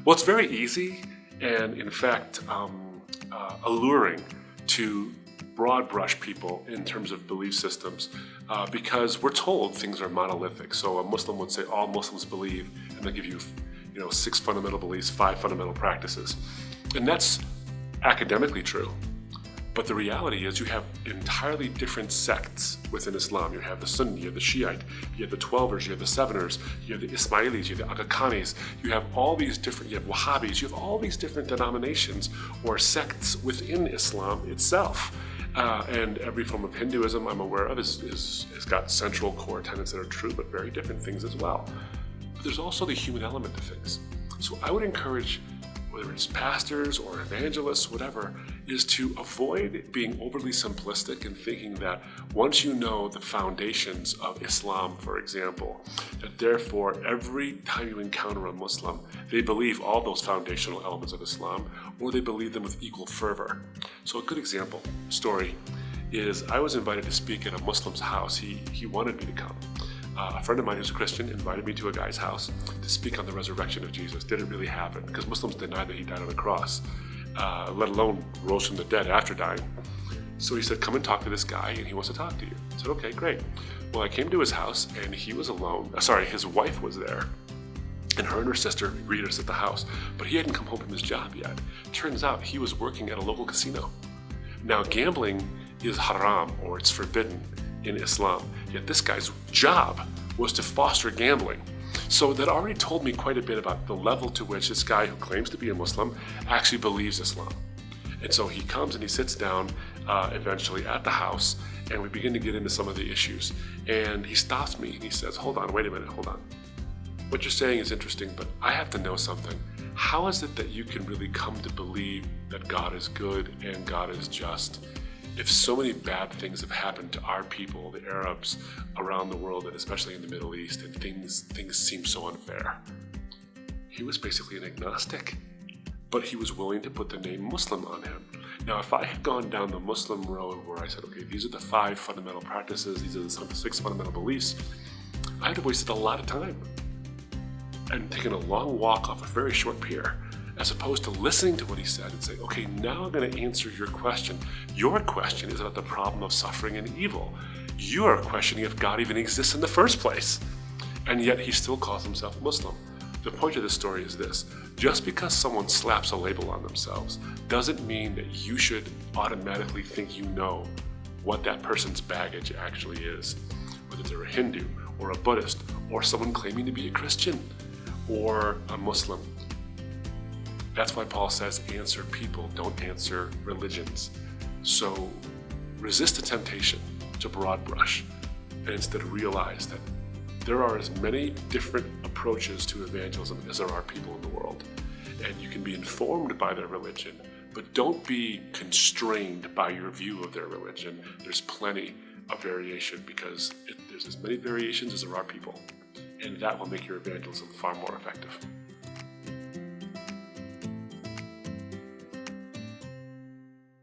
Well, it's very easy and, in fact, alluring to broad brush people in terms of belief systems because we're told things are monolithic. So a Muslim would say all Muslims believe, and they'll give you, 6 fundamental beliefs, 5 fundamental practices. And that's academically true. But the reality is you have entirely different sects within Islam. You have the Sunni, you have the Shiite, you have the Twelvers, you have the Seveners, you have the Ismailis, you have the Aga Khanis, you have all these different, you have Wahhabis, you have all these different denominations or sects within Islam itself. And every form of Hinduism I'm aware of has got central core tenets that are true, but very different things as well. But there's also the human element to things. So I would encourage, whether it's pastors or evangelists, whatever, is to avoid being overly simplistic and thinking that once you know the foundations of Islam, for example, that therefore every time you encounter a Muslim, they believe all those foundational elements of Islam, or they believe them with equal fervor. So a good example, story, is I was invited to speak at a Muslim's house. He wanted me to come. A friend of mine who's a Christian invited me to a guy's house to speak on the resurrection of Jesus. Did it really happen? Because Muslims deny that he died on the cross, let alone rose from the dead after dying. So he said, come and talk to this guy, and he wants to talk to you. I said, okay, great. Well, I came to his house, and he was alone. His wife was there, and her sister greeted us at the house. But he hadn't come home from his job yet. Turns out he was working at a local casino. Now, gambling is haram, or it's forbidden in Islam, yet this guy's job was to foster gambling. So that already told me quite a bit about the level to which this guy who claims to be a Muslim actually believes Islam. And so he comes and he sits down eventually at the house, and we begin to get into some of the issues. And he stops me and he says, hold on, wait a minute, hold on. What you're saying is interesting, but I have to know something. How is it that you can really come to believe that God is good and God is just if so many bad things have happened to our people, the Arabs around the world, and especially in the Middle East, and things seem so unfair? He was basically an agnostic, but he was willing to put the name Muslim on him. Now, if I had gone down the Muslim road where I said, okay, these are the 5 fundamental practices, these are the 6 fundamental beliefs, I'd have wasted a lot of time and taken a long walk off a very short pier, as opposed to listening to what he said and say, okay, now I'm going to answer your question. Your question is about the problem of suffering and evil. You are questioning if God even exists in the first place. And yet he still calls himself Muslim. The point of this story is this: just because someone slaps a label on themselves doesn't mean that you should automatically think you know what that person's baggage actually is. Whether they're a Hindu or a Buddhist or someone claiming to be a Christian or a Muslim. That's why Paul says, answer people, don't answer religions. So resist the temptation to broad brush and instead realize that there are as many different approaches to evangelism as there are people in the world. And you can be informed by their religion, but don't be constrained by your view of their religion. There's plenty of variation because there's as many variations as there are people. And that will make your evangelism far more effective.